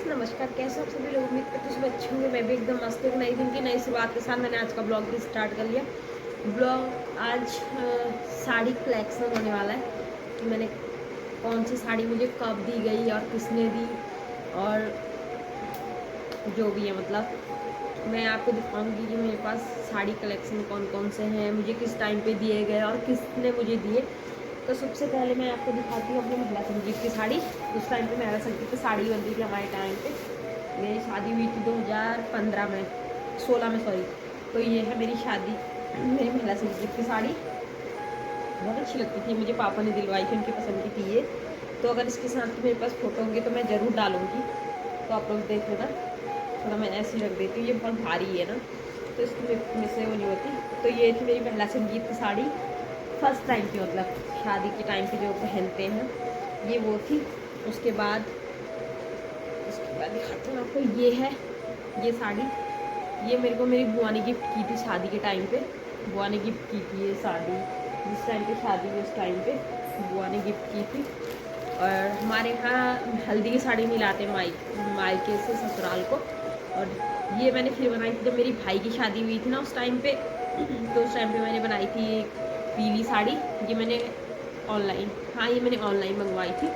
नमस्कार, कैसे हो आप सभी लोग। उम्मीद करते हैं सब अच्छे होंगे। मैं भी एकदम मस्त हूँ। नई दिन की नई शुरुआत के साथ मैंने आज का ब्लॉग भी स्टार्ट कर लिया। ब्लॉग आज साड़ी कलेक्शन होने वाला है कि मैंने कौन सी साड़ी मुझे कब दी गई और किसने दी, और जो भी है मतलब मैं आपको दिखाऊंगी कि मेरे पास साड़ी कलेक्शन कौन कौन से हैं, मुझे किस टाइम पे दिए गए और किसने मुझे दिए। तो सबसे पहले मैं आपको दिखाती हूँ अपनी महिला संगीत की साड़ी। उस टाइम पे महिला संगीत की साड़ी बनती थी हमारे टाइम पे। मेरी शादी हुई थी 2015 में, 16 में सॉरी। तो ये है मेरी शादी, मेरी महिला संगीत की साड़ी। बहुत अच्छी लगती थी, मुझे पापा ने दिलवाई थी, उनकी पसंद की थी ये। तो अगर इसके साथ की मेरे पास फ़ोटो होंगी तो मैं ज़रूर डालूँगी, तो आप लोग देख लेना। थोड़ा मैं ऐसे ही रख देती हूँ, ये बहुत भारी है ना, तो इसकी में से वो नहीं होती। तो ये थी मेरी महिला संगीत की साड़ी फर्स्ट टाइम की, मतलब शादी के टाइम पे जो पहनते हैं, ये वो थी। उसके बाद दिखाती हूँ आपको, ये है ये साड़ी। ये मेरे को मेरी बुआ ने गिफ्ट की थी शादी के टाइम पे। बुआ ने गिफ्ट की थी ये साड़ी, जिस टाइम पे शादी हुई उस टाइम पे बुआ ने गिफ्ट की थी। और हमारे यहाँ हल्दी की साड़ी नहीं लाते मायके से ससुराल को। और ये मैंने फिर बनाई थी जब मेरी भाई की शादी हुई थी ना उस टाइम पे। तो उस टाइम पे मैंने बनाई थी पीली साड़ी। ये मैंने ऑनलाइन, हाँ ये मैंने ऑनलाइन मंगवाई थी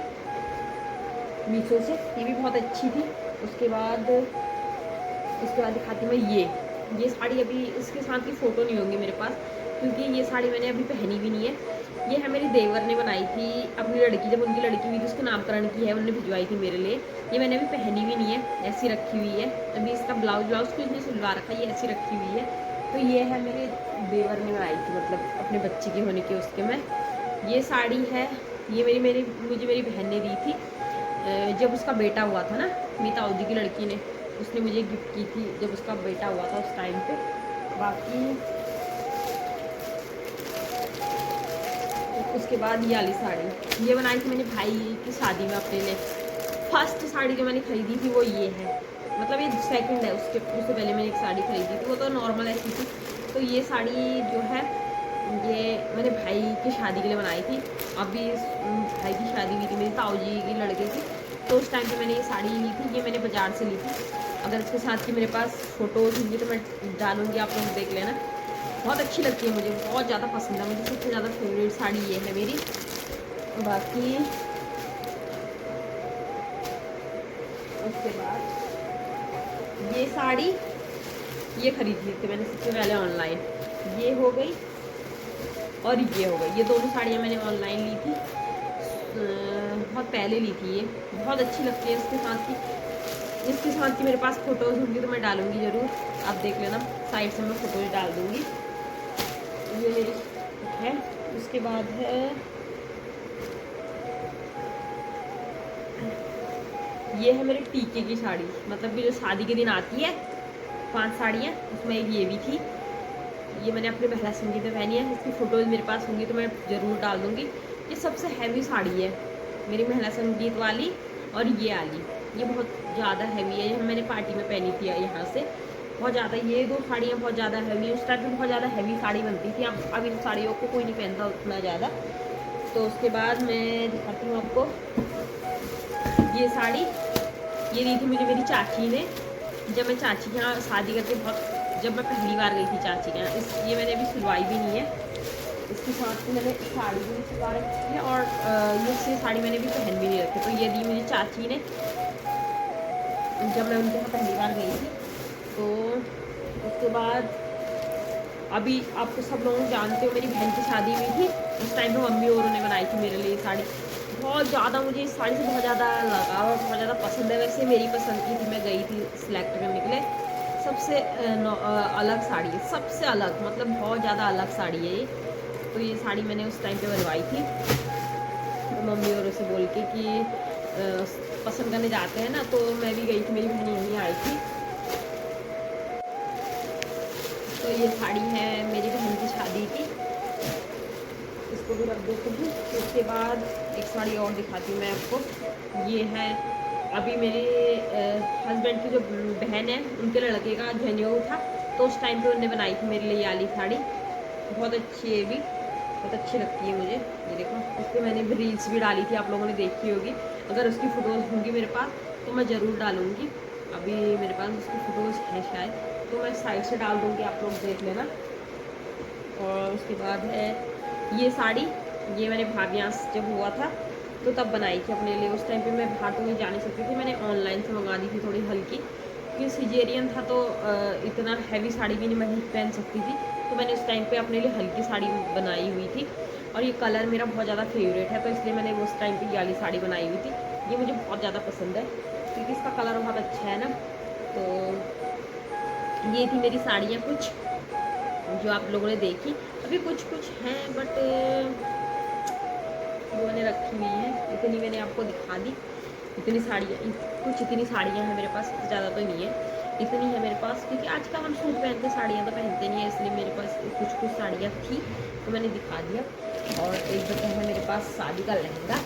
मीशो से। ये भी बहुत अच्छी थी। उसके बाद दिखाती हूँ मैं ये साड़ी। अभी इसके साथ की फ़ोटो नहीं होंगी मेरे पास, क्योंकि ये साड़ी मैंने अभी पहनी भी नहीं है। ये है मेरी देवर ने बनाई थी अपनी लड़की, जब उनकी लड़की हुई थी उसके नामकरण की है, उन्होंने भिजवाई थी मेरे लिए। ये मैंने अभी पहनी भी नहीं है, ऐसी रखी हुई है। अभी इसका ब्लाउज कुछ नहीं सिलवा रखा, ये ऐसी रखी हुई है। तो ये है मेरे देवर ने बनाई थी, मतलब अपने बच्चे की होने के उसके में। ये साड़ी है, ये मुझे मेरी बहन ने दी थी जब उसका बेटा हुआ था ना, मेरी ताऊ जी की लड़की ने, उसने मुझे गिफ्ट की थी जब उसका बेटा हुआ था उस टाइम पे। बाकी उसके बाद ये वाली साड़ी ये बनाई थी मैंने भाई की शादी में अपने लिए। फर्स्ट साड़ी जो मैंने खरीदी थी वो ये है, मतलब ये सेकंड है। उससे पहले मैंने एक साड़ी खरीदी थी, वो तो नॉर्मल ऐसी थी। तो ये साड़ी जो है ये मैंने भाई की शादी के लिए बनाई थी। अभी भाई की शादी हुई थी मेरी ताऊ जी की लड़के की, तो उस टाइम पे मैंने ये साड़ी ली थी। ये मैंने बाज़ार से ली थी। अगर इसके साथ की मेरे पास फ़ोटोज़ होंगी तो मैं डालूँगी, आप लोग देख लेना। बहुत अच्छी लगती है मुझे, बहुत ज़्यादा पसंद है मुझे। सबसे ज़्यादा फेवरेट साड़ी ये है मेरी। बाकी उसके बाद ये साड़ी ये खरीदी थी मैंने सबसे पहले ऑनलाइन। ये हो गई और ये हो गई। ये दोनों साड़ियाँ मैंने ऑनलाइन ली थी, बहुत पहले ली थी। ये बहुत अच्छी लगती है। इसके साथ की मेरे पास फ़ोटोज़ होंगी तो मैं डालूँगी ज़रूर, आप देख लेना। साइड से मैं फ़ोटोज़ डाल दूँगी। ये मेरी है। उसके बाद है ये है मेरे टीके की साड़ी, मतलब कि जो शादी के दिन आती है 5 साड़ियाँ, उसमें एक ये भी थी। ये मैंने अपने महिला संगीत में पहनी है। इसकी फ़ोटोज़ मेरे पास होंगी तो मैं ज़रूर डाल दूँगी। ये सबसे हैवी साड़ी है मेरी महिला संगीत वाली, और ये वाली ये बहुत ज़्यादा हैवी है। ये मैंने पार्टी में पहनी थी यहाँ से। बहुत ज़्यादा ये दो साड़ियाँ बहुत ज़्यादा हैवी है। उस टाइम पे बहुत ज़्यादा हैवी साड़ी बनती थी, अब इन साड़ियों को कोई नहीं पहनता उतना ज़्यादा। तो उसके बाद मैं दिखाती हूँ आपको ये साड़ी। ये दी थी मुझे मेरी चाची ने जब मैं चाची के यहाँ शादी करके जब मैं पहली बार गई थी चाची के यहाँ। ये मैंने अभी सिलवाई भी नहीं है। इसके साथ में मैंने साड़ी भी नहीं सिलवा रखी है, और ये साड़ी मैंने भी पहन भी नहीं रखी। तो ये दी मुझे चाची ने जब मैं उनके यहाँ पहली बार गई थी। तो उसके बाद अभी आपको सब लोग जानते हो मेरी बहन की शादी हुई थी, उस टाइम पे मम्मी और उन्होंने बनाई थी मेरे लिए साड़ी। बहुत ज़्यादा मुझे इस साड़ी से बहुत ज़्यादा लगाव और बहुत ज़्यादा पसंद है। वैसे मेरी पसंद की थी, मैं गई थी सिलेक्ट करने के लिए। सबसे अलग साड़ी है, सबसे अलग, मतलब बहुत ज़्यादा अलग साड़ी है ये। तो ये साड़ी मैंने उस टाइम पे बनवाई थी, तो मम्मी और उसे बोल के कि पसंद करने जाते हैं ना, तो मैं भी गई थी, मेरी बहन यहीं आई थी। तो ये साड़ी है मेरी बहन की शादी की, इसको भी रख देती हूँ। उसके बाद एक साड़ी और दिखाती हूँ मैं आपको। ये है अभी मेरे हस्बैंड की जो बहन है उनके लड़के का जनेऊ था, तो उस टाइम पे उन्होंने बनाई थी मेरे लिए ये वाली साड़ी। बहुत अच्छी है भी, बहुत अच्छी लगती है मुझे। ये देखो, उस पर मैंने भी रील्स भी डाली थी, आप लोगों ने देखी होगी। अगर उसकी फ़ोटोज़ होंगी मेरे पास तो मैं ज़रूर डालूँगी। अभी मेरे पास उसकी फ़ोटोज़ हैं शायद, तो मैं साइड से डाल दूँगी, आप लोग देख लेना। और उसके बाद है ये साड़ी, ये मैंने भाभी यहाँ से जब हुआ था तो तब बनाई थी अपने लिए। उस टाइम पे मैं बाहर तो नहीं जा नहीं सकती थी, मैंने ऑनलाइन से मंगा दी थी थोड़ी हल्की, क्योंकि सिजेरियन था तो इतना हैवी साड़ी भी नहीं मैं पहन सकती थी। तो मैंने उस टाइम पे अपने लिए हल्की साड़ी बनाई हुई थी, और ये कलर मेरा बहुत ज़्यादा फेवरेट है, तो इसलिए मैंने उस टाइम पे ये वाली साड़ी बनाई हुई थी। ये मुझे बहुत ज़्यादा पसंद है क्योंकि इसका कलर बहुत अच्छा है ना। तो ये थी मेरी साड़ियाँ कुछ जो आप लोगों ने देखी। अभी कुछ कुछ हैं बट वो मैंने रखी हुई है, इतनी मैंने आपको दिखा दी। इतनी साड़ियाँ, कुछ इतनी साड़ियाँ हैं मेरे पास, ज़्यादा तो नहीं है, इतनी है मेरे पास, क्योंकि आजकल हम सूट पहनते, साड़ियाँ तो पहनते नहीं है, इसलिए मेरे पास कुछ कुछ साड़ियाँ थी तो मैंने दिखा दिया। और एक बचा है मेरे पास शादी का लहंगा,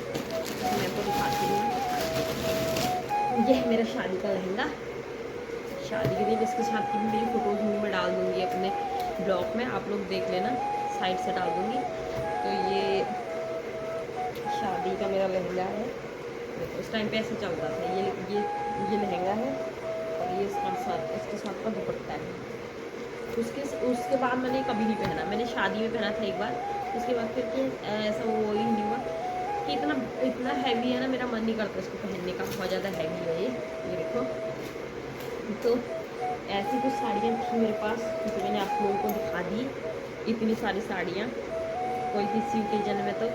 मैं आपको दिखाती हूँ। ये है मेरा शादी का लहंगा, शादी के दिन इसके साथ की भी मेरी फ़ोटोज़ होंगी, मैं डाल दूँगी अपने ब्लॉग में, आप लोग देख लेना, साइड से डाल दूँगी। तो ये शादी का मेरा लहंगा है, देखो उस टाइम पे ऐसे चलता था। ये लहंगा है, और ये इसके साथ का दुपट्टा है। उसके उसके बाद मैंने कभी नहीं पहना, मैंने शादी में पहना था एक बार, उसके बाद फिर कि ऐसा वो ही नहीं हुआ कि इतना इतना हैवी है ना, मेरा मन नहीं करता इसको पहनने का, बहुत ज़्यादा हैवी है ये देखो। तो ऐसी कुछ साड़ियाँ थी मेरे पास जो मैंने आप लोगों को दिखा दी। इतनी सारी साड़ियाँ, कोई किसी ओकेजन में तो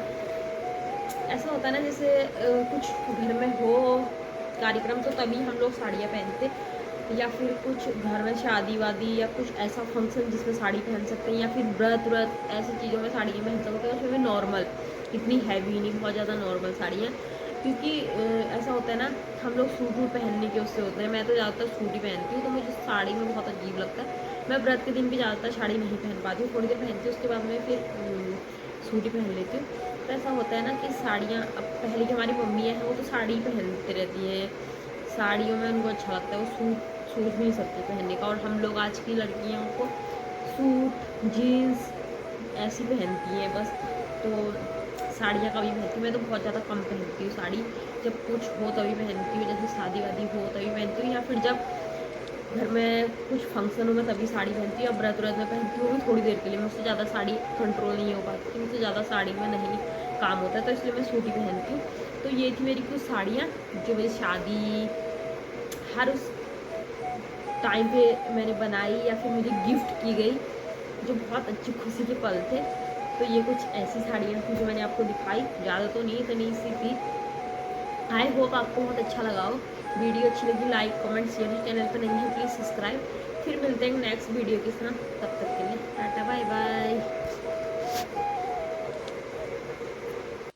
ऐसा होता है ना, जैसे कुछ घर में हो कार्यक्रम तो तभी हम लोग साड़ियाँ पहनते, या फिर कुछ घर में शादी वादी या कुछ ऐसा फंक्शन जिसमें साड़ी पहन सकते हैं, या फिर व्रत व्रत ऐसी चीज़ों में साड़ियाँ पहन सकते हैं, उसमें नॉर्मल, इतनी हैवी नहीं, बहुत ज़्यादा नॉर्मल साड़ियाँ। क्योंकि ऐसा होता है ना, हम लोग सूट वूट पहनने के उससे होते हैं, मैं तो ज़्यादातर सूट ही पहनती हूँ, तो मुझे साड़ी में बहुत अजीब लगता है। मैं व्रत के दिन भी ज़्यादातर साड़ी नहीं पहन पाती हूँ, थोड़ी देर पहनती हूँ, उसके बाद में फिर सूट ही पहन लेती हूँ। तो ऐसा होता है ना कि साड़ियाँ, अब पहले की हमारी मम्मियाँ हैं वो तो साड़ी पहनती रहती हैं, साड़ियों में उनको अच्छा लगता है, वो सूट सूट भी नहीं सकते पहनने का। और हम लोग आज की लड़कियों को सूट जीन्स ऐसी पहनती हैं बस। तो साड़ियाँ कभी पहनती हूँ, मैं तो बहुत ज़्यादा कम पहनती हूँ साड़ी, जब कुछ हो तभी पहनती हूँ, जैसे शादी वादी हो तभी पहनती हूँ, या फिर जब घर में कुछ फंक्शन हो मैं तभी साड़ी पहनती हूँ। अब व्रत व्रत में पहनती हूँ भी थोड़ी देर के लिए, मुझसे ज़्यादा साड़ी कंट्रोल नहीं हो पाती, मुझसे ज़्यादा साड़ी में नहीं काम होता है, तो इसलिए मैं सूट ही पहनती हूँ। तो ये थी मेरी कुछ साड़ियाँ जो मेरी शादी हर उस टाइम पे मैंने बनाई या फिर मुझे गिफ्ट की गई, जो बहुत अच्छी खुशी के पल थे। तो ये कुछ ऐसी साड़ियाँ थी जो मैंने आपको दिखाई, ज़्यादा तो नहीं, इतनी सी थी। आई होप आपको बहुत अच्छा लगा हो। वीडियो अच्छी लगी लाइक कमेंट शेयर, चैनल पर नहीं है प्लीज़ सब्सक्राइब। फिर मिलते हैं नेक्स्ट वीडियो के साथ, तब तक के लिए टाटा बाय बाय।